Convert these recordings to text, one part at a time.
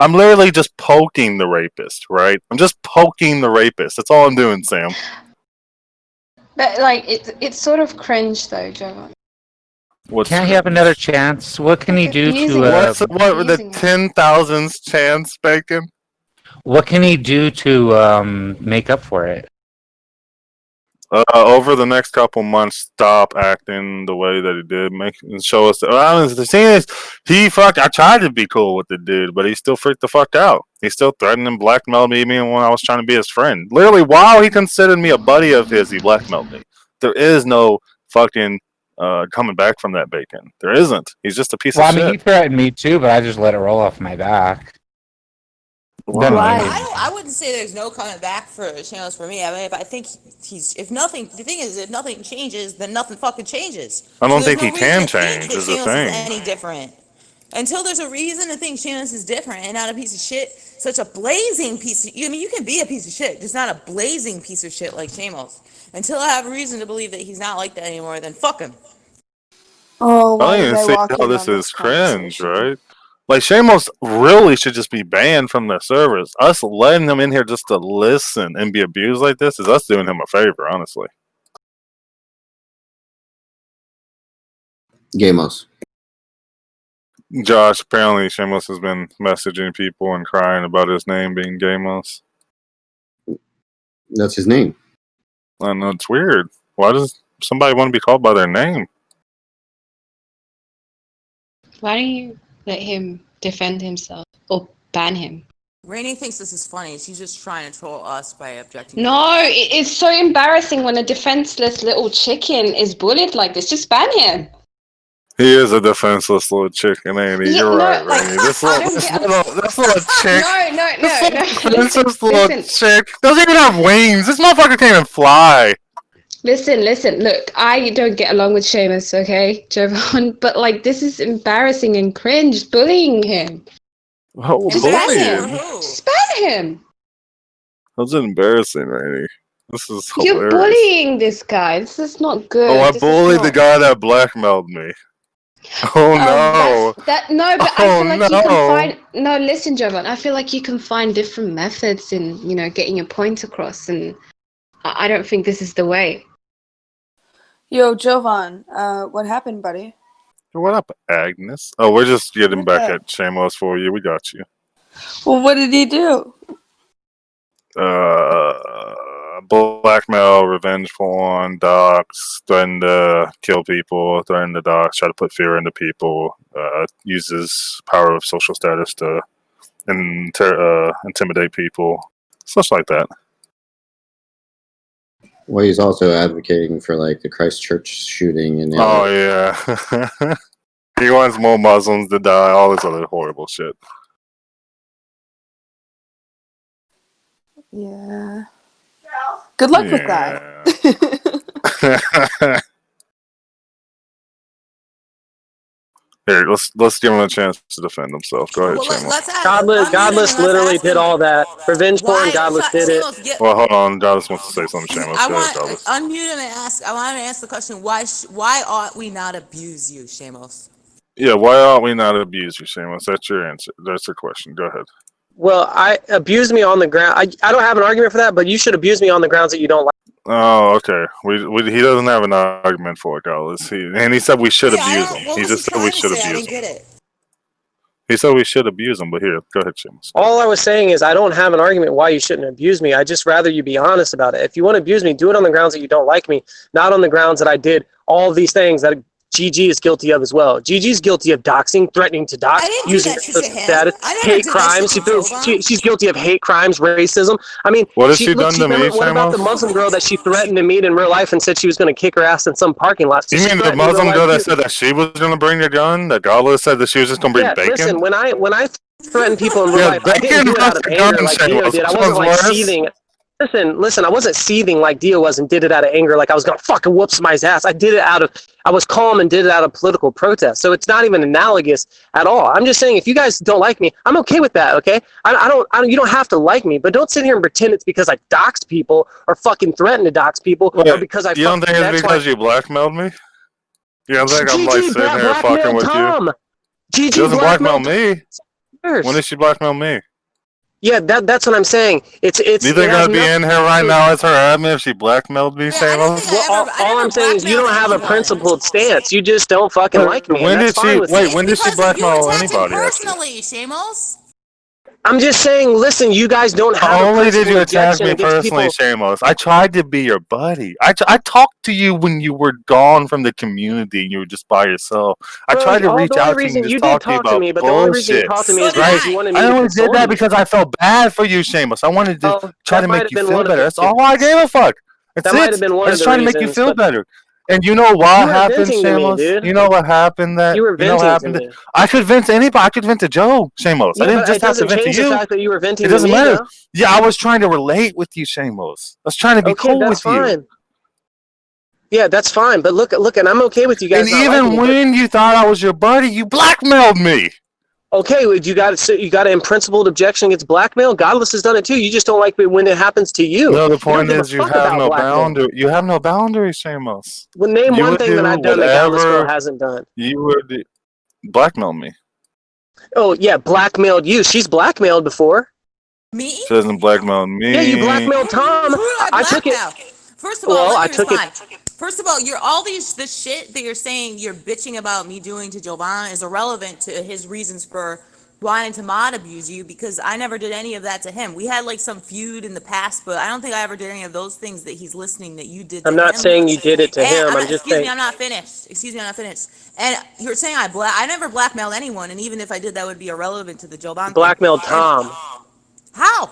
I'm literally just poking the rapist, right? I'm just poking the rapist. That's all I'm doing, Sam. But like, it's sort of cringe though, Jovan. Can't he have another chance? What can he do to? What were the 10,000th chance, Bacon? What can he do to make up for it? Over the next couple months, stop acting the way that he did. Show us. The thing is, I tried to be cool with the dude, but he still freaked the fuck out. He still threatened and blackmailed me even when I was trying to be his friend. Literally, while he considered me a buddy of his, he blackmailed me. There is no fucking coming back from that, Bacon. There isn't. He's just a piece of shit. Well, I mean, he threatened me too, but I just let it roll off my back. Why? I wouldn't say there's no coming back for Shamos for me. I mean, I think if nothing changes, then nothing fucking changes. I don't think he can change. Is the thing. Is any different until there's a reason to think Shamos is different and not a piece of shit. Such a blazing piece of. I mean, you can be a piece of shit, just not a blazing piece of shit like Shamos. Until I have a reason to believe that he's not like that anymore, then fuck him. Oh, I don't even see how this is cringe, right? Like, Shamos really should just be banned from the servers. Us letting him in here just to listen and be abused like this is us doing him a favor, honestly. Gamos. Josh, apparently Shamos has been messaging people and crying about his name being Gamos. That's his name. I know, it's weird. Why does somebody want to be called by their name? Why don't you let him defend himself or ban him? Rainy thinks this is funny. She's just trying to troll us by objecting. No, it's so embarrassing when a defenseless little chicken is bullied like this. Just ban him. He is a defenseless little chicken, ain't he? You're right, Rainy. This little chick. No. Defenseless little chick doesn't even have wings. This motherfucker can't even fly. Listen. Look, I don't get along with Shamos, okay, Jovan? But like, this is embarrassing and cringe. Bullying him. Oh, Just ban him. Just ban him. How's it embarrassing, Rainy? This is hilarious. You're bullying this guy. This is not good. Oh, I bullied the guy that blackmailed me. Oh no! But I feel like you can find. No, listen, Jovan. I feel like you can find different methods in, getting your point across, and I don't think this is the way. Yo, Jovan, what happened, buddy? What up, Agnes? Oh, we're just getting back at Shamos for you. We got you. Well, what did he do? Blackmail, revenge porn, dox, threaten to kill people, threaten to dox, try to put fear into people, uses power of social status to intimidate people, such like that. Well, he's also advocating for like the Christchurch shooting and. Oh yeah, he wants more Muslims to die. All this other horrible shit. Yeah. Good luck with that. Here, let's give him a chance to defend himself. Go ahead, Shamos. Godless literally did all that. Revenge porn, Godless did it. Well, hold on. Godless wants to say something, Shamos. I want to unmute him and ask. I want to answer the question: Why ought we not abuse you, Shamos? Yeah, why ought we not abuse you, Shamos? That's your answer. That's your question. Go ahead. Well, abuse me on the ground. I don't have an argument for that, but you should abuse me on the grounds that you don't like. Oh, okay. He doesn't have an argument for it, Godless. He said we should abuse him. He just said we should abuse him. He said we should abuse him, but here, go ahead, Shamos. All I was saying is I don't have an argument why you shouldn't abuse me. I just rather you be honest about it. If you want to abuse me, do it on the grounds that you don't like me, not on the grounds that I did all of these things that GG is guilty of as well. GG's guilty of doxing, threatening to dox, using status, hate crimes. She's guilty of hate crimes, racism. I mean, what has she done to me? What about the Muslim girl that she threatened to meet in real life and said she was going to kick her ass in some parking lot? You mean the Muslim girl that said that she was going to bring the gun? That Godless said that she was just going to bring bacon? Listen, when I threaten people in real life, I didn't do it out of anger like Dio did. I wasn't like seething. Listen, I wasn't seething like Dio was and did it out of anger like I was going to fucking whoop somebody's ass. I was calm and did it out of political protest. So it's not even analogous at all. I'm just saying if you guys don't like me, I'm okay with that, okay? You don't have to like me, but don't sit here and pretend it's because I doxed people or fucking threatened to dox people or because I You don't think it's because you blackmailed me? You don't think I'm like sitting here fucking with you? He doesn't blackmail me. cares? When did she blackmail me? Yeah, that's what I'm saying. It's. Do you think it has I'd be nothing in here right now as her admin if she blackmailed me, Yeah, I don't Shamos? think Well, I all never I'm saying is you don't blackmailed have a anyone. principled stance. You just don't fucking like me, and When that's did she fine with me. when did she Because you blackmail attacked him anybody? Actually, personally, Shamos. I'm just saying, listen, you guys don't not have a only did principled you attack objection me against personally, people. Shamos, I tried to be your buddy. I talked to you when you were gone from the community and you were just by yourself. I Bro, tried to reach the only out to you reason and just you did talk to you talk to about me, but the only reason you bullshit. talked to me So is did because I. you wanted me I to only did console that you. because I felt bad for you, Shamos. I wanted to Oh, try that to might make have you been feel one of better. the. That's all I gave a fuck. That's That might have it. been one I of just the trying to make you reasons, feel but better. And you know you what were happened, venting to me, Shamos? dude. You know what happened You were you know what venting to happened? me. I could vent to anybody. I could vent to Joe, Shamos. I Yeah, didn't but it just have to doesn't vent to change the you. fact that you were It venting to doesn't me, matter. though. Yeah, I was trying to relate with you, Shamos. I was trying to be Okay, cool that's with you. fine. Yeah, that's fine. But look, and I'm okay with you And guys not liking even me. But when you thought I was your buddy, you blackmailed me. okay, you got an unprincipled objection against blackmail. Godless has done it too. You just don't like it when it happens to you. No, the You don't point give a is you fuck have about no blackmail. boundary. You have no boundaries, Shamos. Well, name You one would thing that do I've done that Godless Girl whatever hasn't done. you would blackmail me. Oh yeah, blackmailed you. She's blackmailed before. Me? She doesn't blackmail Yeah, you me. blackmailed Tom. Who do I I took it. blackmail? First of all, Well, let I me took it. respond. First of all, this shit that you're saying you're bitching about me doing to Jovan is irrelevant to his reasons for wanting to mod abuse you, because I never did any of that to him. We had like some feud in the past, but I don't think I ever did any of those things that he's listening that you did to I'm him. not saying you did it to And him. I'm just excuse saying. me, I'm not finished. Excuse me, I'm not finished. And you're saying I never blackmailed anyone, and even if I did, that would be irrelevant to the Jovan thing. Blackmailed Tom. How?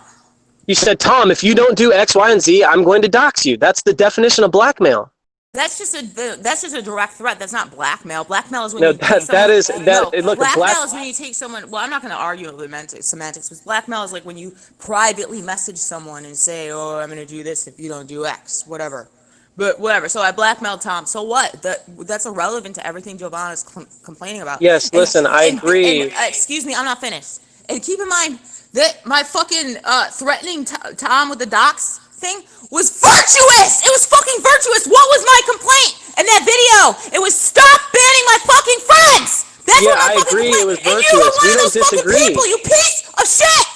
You said, Tom, if you don't do X, Y, and Z, I'm going to dox you. That's the definition of blackmail. That's just a direct threat. That's not blackmail. Blackmail is when No, you take someone. that is that. No, Look, blackmail is when you take someone. Well, I'm not going to argue over semantics, but blackmail is like when you privately message someone and say, "Oh, I'm going to do this if you don't do X, whatever." But whatever. So I blackmailed Tom. So what? That's irrelevant to everything Giovanna is complaining about. Yes, listen, I agree. And, excuse me, I'm not finished. And keep in mind that my fucking threatening Tom with the docs thing was virtuous. It was fucking virtuous. What was my complaint in that video? It was stop banning my fucking friends. That's Yeah, what my I fucking agree. complaint. It was And you were virtuous. one We of don't those fucking disagree. people. You piece of shit.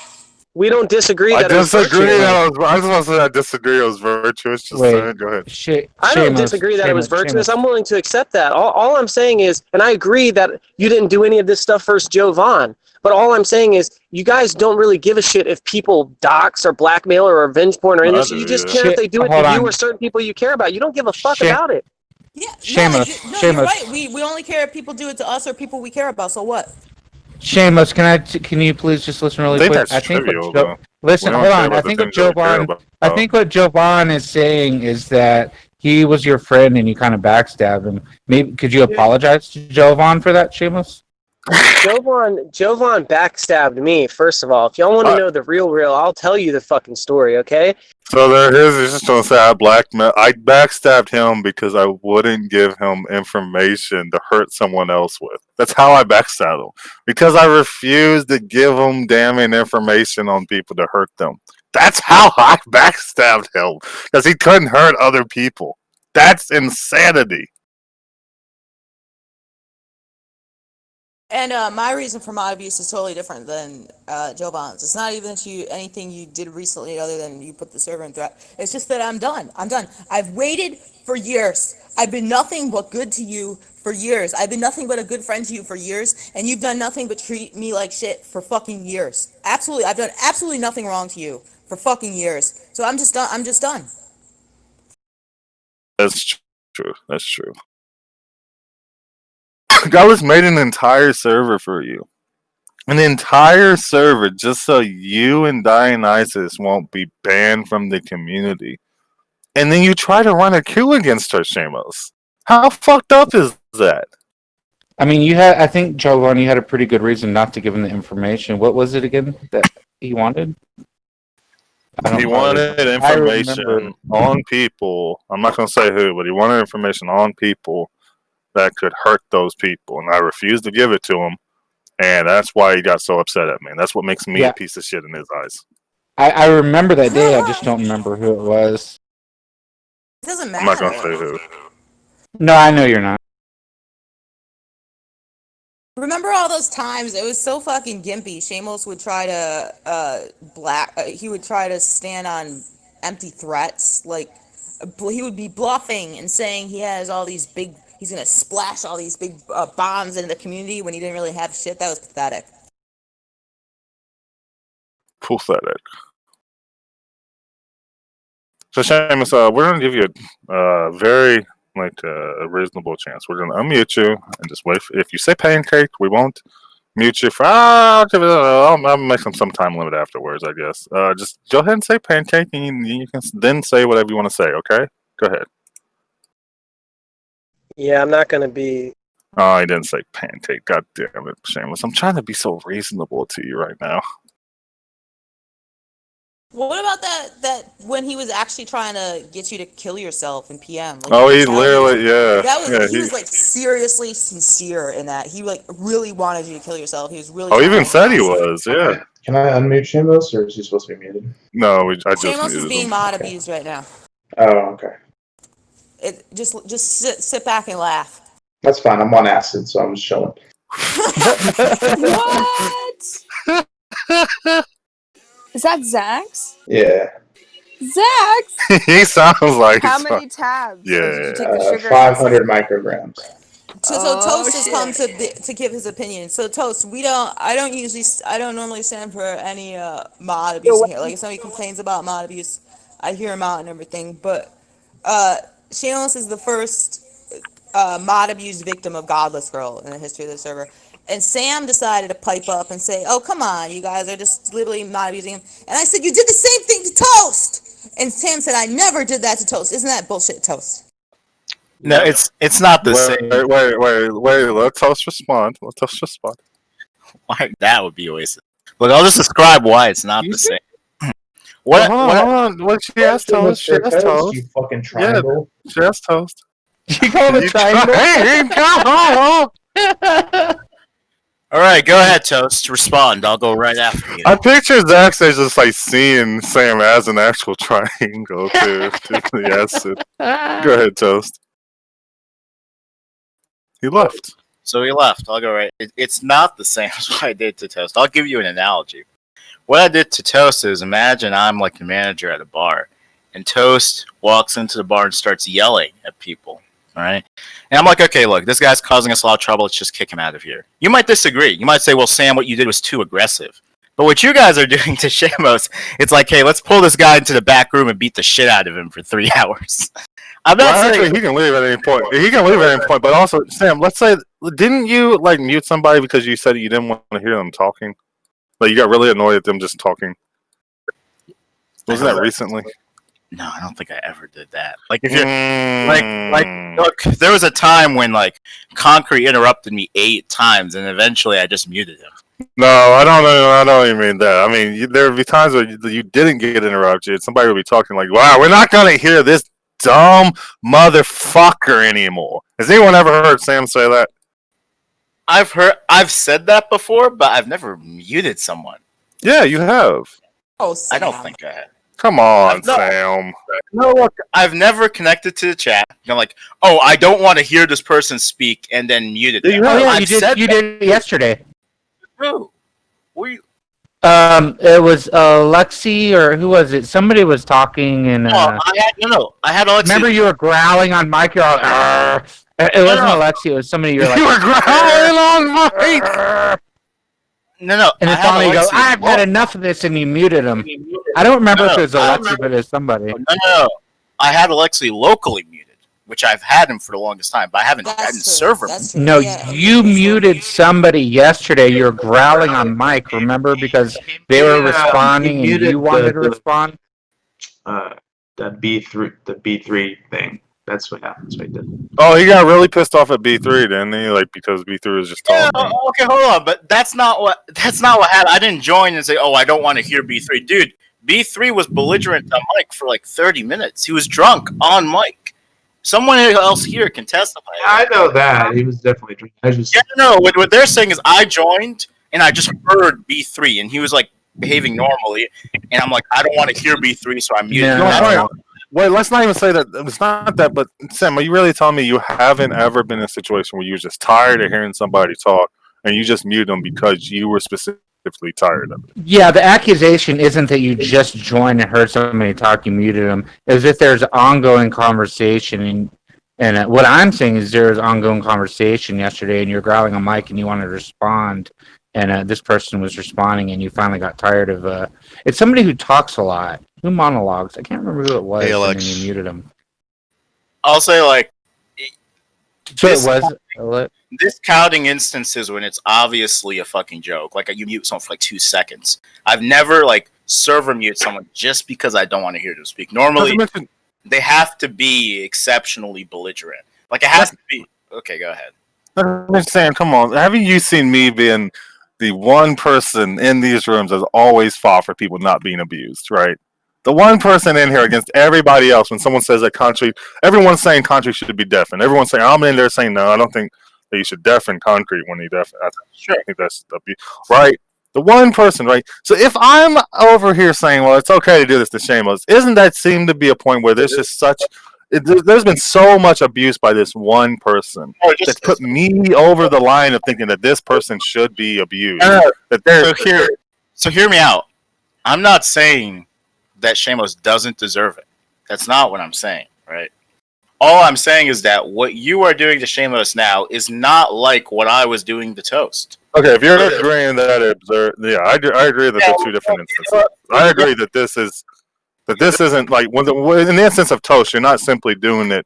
We don't disagree I that it was disagree. virtuous. I just want to say I disagree. It was virtuous. Just Wait. saying. Go ahead. I don't disagree that it was virtuous. I'm willing to accept that. All I'm saying is, and I agree that you didn't do any of this stuff first, Joe Vaughn. But all I'm saying is, you guys don't really give a shit if people dox or blackmail or revenge porn or anything. You just care if they do it to you or certain people you care about. You don't give a fuck about it. Yeah, Shamos, you're right. We only care if people do it to us or people we care about. So what? Shamos, can you please just listen really quick? That's trivial, though. Listen, hold on. I think what Jovan is saying is that he was your friend and you kind of backstabbed him. Maybe could you apologize to Jovan for that, Shamos? Jovan backstabbed me, first of all. If y'all want to know the real, I'll tell you the fucking story, okay? So there is just gonna say I backstabbed him because I wouldn't give him information to hurt someone else with. That's how I backstabbed him. Because I refused to give him damning information on people to hurt them. That's how I backstabbed him. Because he couldn't hurt other people. That's insanity. And my reason for mod abuse is totally different than Jovan's. It's not even anything you did recently other than you put the server in threat. It's just that I'm done. I'm done. I've waited for years. I've been nothing but good to you for years. I've been nothing but a good friend to you for years, and you've done nothing but treat me like shit for fucking years. Absolutely. I've done absolutely nothing wrong to you for fucking years. So I'm just done. I'm just done. That's true. That's true. Godless made an entire server for you. An entire server just so you and Dionysus won't be banned from the community. And then you try to run a coup against her, Shamos. How fucked up is that? I mean, I think, Jovan, you had a pretty good reason not to give him the information. What was it again that he wanted? He wanted information on people. I'm not going to say who, but he wanted information on people that could hurt those people, and I refused to give it to him, and that's why he got so upset at me. And that's what makes me a piece of shit in his eyes. I remember that day. I just don't remember who it was. It doesn't matter. I'm not gonna say who. No, I know you're not. Remember all those times? It was so fucking gimpy. Shamos would try to he would try to stand on empty threats. Like he would be bluffing and saying he has all these big. He's gonna splash all these big bombs into the community when he didn't really have shit. That was pathetic. Pathetic. So Seamus, we're gonna give you a very a reasonable chance. We're gonna unmute you and just wait. If you say pancake, we won't mute you for. I'll make some time limit afterwards, I guess. Just go ahead and say pancake, and you can then say whatever you want to say. Okay, go ahead. Yeah, I'm not gonna be. Oh, he didn't say pancake. God damn it, Shameless. I'm trying to be so reasonable to you right now. What about that when he was actually trying to get you to kill yourself in PM? Like, oh, he literally, yeah. That was yeah, he was like seriously sincere in that. He like really wanted you to kill yourself. He was really. Oh, he even said he was. Yeah. Can I unmute Shamos, or is he supposed to be muted? No, I just Shamos is muted being him. mod abused right now. Oh, okay. Just sit back and laugh. That's fine. I'm on acid, so I'm just chilling. What? Is that Zach's? Yeah. Zach's? He sounds like. How many tabs? Yeah. Did you take the sugar 500 micrograms. So Toast has come to give his opinion. So Toast, I don't normally stand for any mod abuse here. Like if somebody complains about mod abuse, I hear him out and everything. But Shamos is the first mod abuse victim of Godless Girl in the history of the server. And Sam decided to pipe up and say, "Oh, come on, you guys are just literally mod abusing him." And I said, "You did the same thing to Toast." And Sam said, "I never did that to Toast." Isn't that bullshit, Toast? No, it's not the same. Wait. Let Toast respond. Why that would be a waste. Look, I'll just describe why it's not the same. Hold on. What she asked Toast? She asked Toast. You fucking triangle. Yeah, she asked Toast. You call him a triangle? Hey, come on! All right, go ahead, Toast. Respond. I'll go right after you. I picture Zach just like seeing Sam as an actual triangle too. Yes. Go ahead, Toast. He left. So he left. I'll go right. It's not the same as what I did to Toast. I'll give you an analogy. What I did to Toast is imagine I'm like the manager at a bar, and Toast walks into the bar and starts yelling at people. All right. And I'm like, okay, look, this guy's causing us a lot of trouble. Let's just kick him out of here. You might disagree. You might say, well, Sam, what you did was too aggressive. But what you guys are doing to Shamos, it's like, hey, let's pull this guy into the back room and beat the shit out of him for 3 hours. I'm not saying actually, he can leave at any point. He can leave at any point. But also, Sam, let's say, didn't you like mute somebody because you said you didn't want to hear them talking? Like you got really annoyed at them just talking. Wasn't that recently? No, I don't think I ever did that. Like if you're like look, there was a time when like Concrete interrupted me 8 times, and eventually I just muted him. No, I don't even mean that. I mean, there would be times where you didn't get interrupted. Somebody would be talking like, "Wow, we're not gonna hear this dumb motherfucker anymore." Has anyone ever heard Sam say that? I've said that before, but I've never muted someone. Yeah, you have. Oh, Sam. I don't think I had. Come on, Sam. No, look, I've never connected to the chat. I'm like, oh, I don't want to hear this person speak, and then muted them. Oh yeah, you did it yesterday. Who? It was Lexi or who was it? Somebody was talking and. I had Alexi. Remember, you were growling on mic. You're all, it wasn't Alexi. It was somebody. You're like, you were growling on mic. No. And then finally you go, I've had enough of this, and you muted him. I don't remember if it was Alexi, but it was somebody. No. I had Alexi locally muted, which I've had him for the longest time, but I haven't had server. No, you muted somebody yesterday. You were growling on mic, remember? Because they were responding and you wanted to respond? The B3 thing. That's what happened. So I did. Oh, he got really pissed off at B3, didn't he? Like because B3 was just talking. Yeah, okay, hold on, but that's not what happened. I didn't join and say, "Oh, I don't want to hear B3." Dude, B3 was belligerent on mic for like 30 minutes. He was drunk on mic. Someone else here can testify. I know that he was definitely drinking. What they're saying is I joined and I just heard B3 and he was like behaving normally, and I'm like, I don't want to hear B3, so I muted. Yeah. Wait, let's not even say that. It's not that, but Sam, are you really telling me you haven't ever been in a situation where you were just tired of hearing somebody talk and you just muted them because you were specifically tired of it. Yeah, the accusation isn't that you just joined and heard somebody talk, you muted them. It's if there's ongoing conversation, and what I'm saying is there was ongoing conversation yesterday, and you're growling on mic and you wanted to respond, and this person was responding, and you finally got tired of. It's somebody who talks a lot, who monologues. I can't remember who it was, Hey, and Alex. then you muted him. I'll say like So this, it was. this counting instances when it's obviously a fucking joke. Like you mute someone for like 2 seconds. I've never like server mute someone just because I don't want to hear them speak. Normally, they have to be exceptionally belligerent. Like it has to be. Okay, go ahead. I'm just saying, come on. Haven't you seen me being the one person in these rooms that's always fought for people not being abused, right? The one person in here against everybody else when someone says that country, everyone's saying country should be deafened. Everyone's saying, I'm in there saying, no, I don't think that you should deafen concrete when you deafen. I think that's right. The one person, right? So if I'm over here saying, well, it's okay to do this to Shamos, isn't that seem to be a point where there's just such, there's been so much abuse by this one person that's put me over the line of thinking that this person should be abused. So hear me out. I'm not saying that Shamos doesn't deserve it. That's not what I'm saying, right? All I'm saying is that what you are doing to Shamos now is not like what I was doing to Toast. Okay, if you're agreeing that I agree that they're two different instances. I agree that this isn't like in the instance of Toast, you're not simply doing it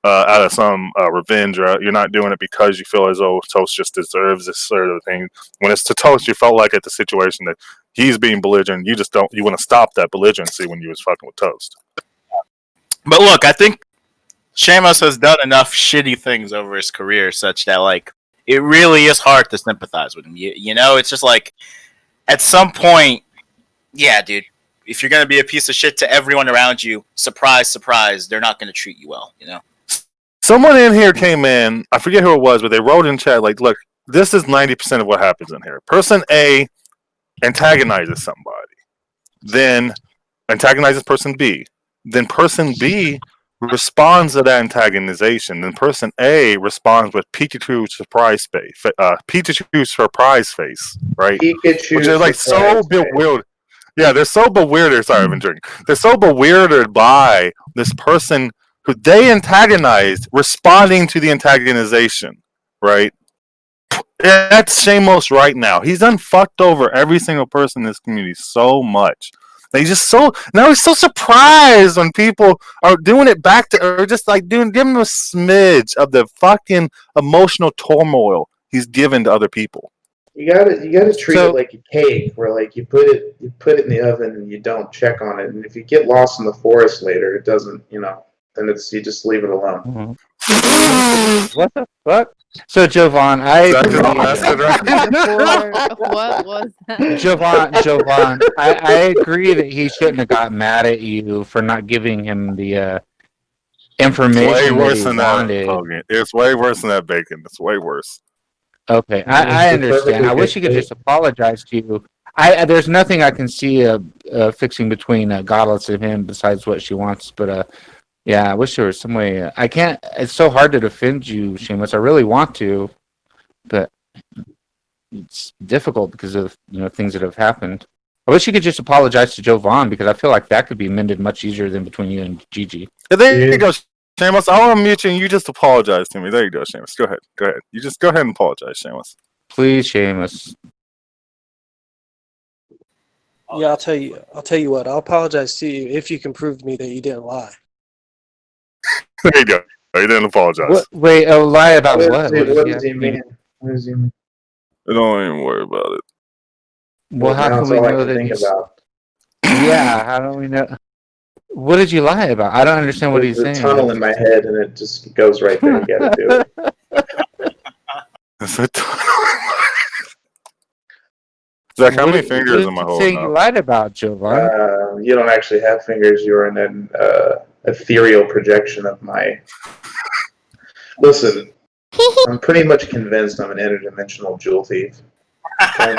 out of some revenge, or you're not doing it because you feel as though Toast just deserves this sort of thing. When it's to Toast, you felt like at the situation that he's being belligerent. You want to stop that belligerency when you was fucking with Toast. But look, I think Shamos has done enough shitty things over his career such that like it really is hard to sympathize with him. You know, it's just like at some point, yeah, dude, if you're gonna be a piece of shit to everyone around you, surprise, surprise, they're not gonna treat you well, you know? Someone in here came in, I forget who it was, but they wrote in chat like, look, this is 90% of what happens in here. Person A antagonizes somebody, then antagonizes person B, then person B responds to that antagonization, then person A responds with Pikachu's surprise face, right? Which is like so bewildered. Yeah, they're so bewildered. Sorry, I've been drinking. They're so bewildered by this person who they antagonized responding to the antagonization, right? That's Shamos right now. He's done fucked over every single person in this community so much. He's so surprised when people are doing it back to, or just like give him a smidge of the fucking emotional turmoil he's given to other people. You gotta treat it like a cake, where like you put it in the oven and you don't check on it, and if you get lost in the forest later, it doesn't, then you just leave it alone. Mm-hmm. What the fuck? So Jovan, What was that? Jovan, I agree that he shouldn't have got mad at you for not giving him the information. It's way worse than wanted. that. It's way worse than that, Bacon. It's way worse. Okay, I understand. I wish he could just apologize to you. There's nothing I can see fixing between Godless and him besides what she wants, but yeah, I wish there was some way. I can't. It's so hard to defend you, Shamos. I really want to, but it's difficult because of things that have happened. I wish you could just apologize to Jovan because I feel like that could be mended much easier than between you and Gigi. There you go, Shamos. I want to mute you and you just apologize to me. There you go, Shamos. Go ahead. You just go ahead and apologize, Shamos. Please, Shamos. Yeah, I'll tell you what. I'll apologize to you if you can prove to me that you didn't lie. There you go. You didn't apologize. Wait, lie about what? What does he mean? What does he mean? Don't even worry about it. Well, how can we know that he's... Yeah, how do we know? What did you lie about? I don't understand what he's saying. There's a tunnel in my head, and it just goes right there. You gotta do it. There's a tunnel in my head. Zach, how many fingers am I holding up? You lied about, Jovan. You don't actually have fingers. You're in an ethereal projection of my... Listen, I'm pretty much convinced I'm an interdimensional jewel thief. Okay?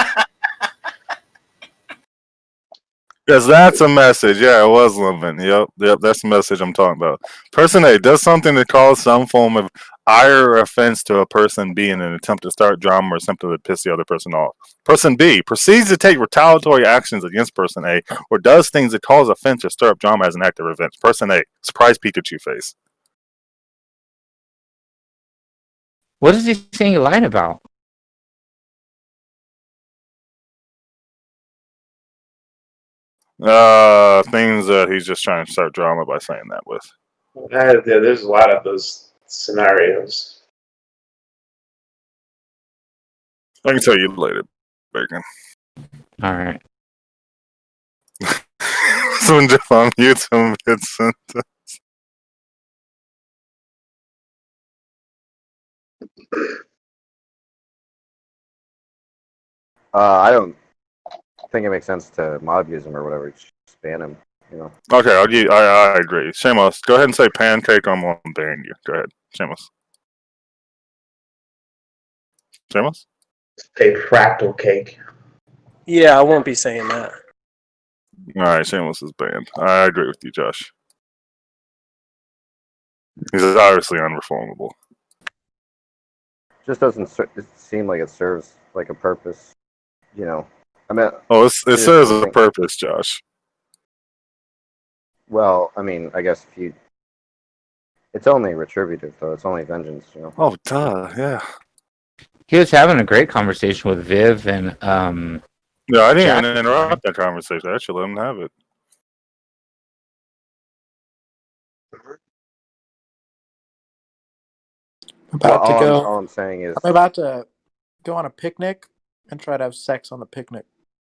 Yes, that's a message. Yeah, it was living. Yep, that's the message I'm talking about. Person A does something that causes some form of higher offense to a person B in an attempt to start drama or simply to piss the other person off. Person B proceeds to take retaliatory actions against person A or does things that cause offense or stir up drama as an act of revenge. Person A, surprise Pikachu face. What is he saying he lied about? Things that he's just trying to start drama by saying that with. There's a lot of those scenarios. I can tell you later, Bacon. All right. Someone just on YouTube, Vincent. I don't think it makes sense to mob use him or whatever. Just ban him, you know. Okay, I agree. Shamos, go ahead and say pancake. I'm going to ban you. Go ahead, Shamos. Shamos? Say fractal cake. Yeah, I won't be saying that. All right, Shamos is banned. I agree with you, Josh. He's obviously unreformable. Just doesn't seem like it serves like a purpose, you know. I mean, it serves a purpose, Josh. Well, I mean, I guess if you, it's only retributive though. It's only vengeance, you know. Oh, duh, yeah. He was having a great conversation with Viv and No, I didn't even interrupt that conversation. I should let him have it. All I'm saying is I'm about to go on a picnic and try to have sex on the picnic.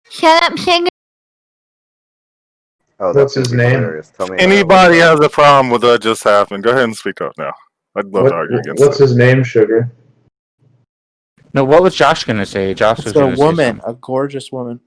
Shut up, Sugar. Oh, what's his name? Tell me Anybody has a problem with what just happened, go ahead and speak up now. I'd love to argue against What's his name, Sugar? No, what was Josh going to say? Josh was It's a going to say woman, something. a gorgeous woman.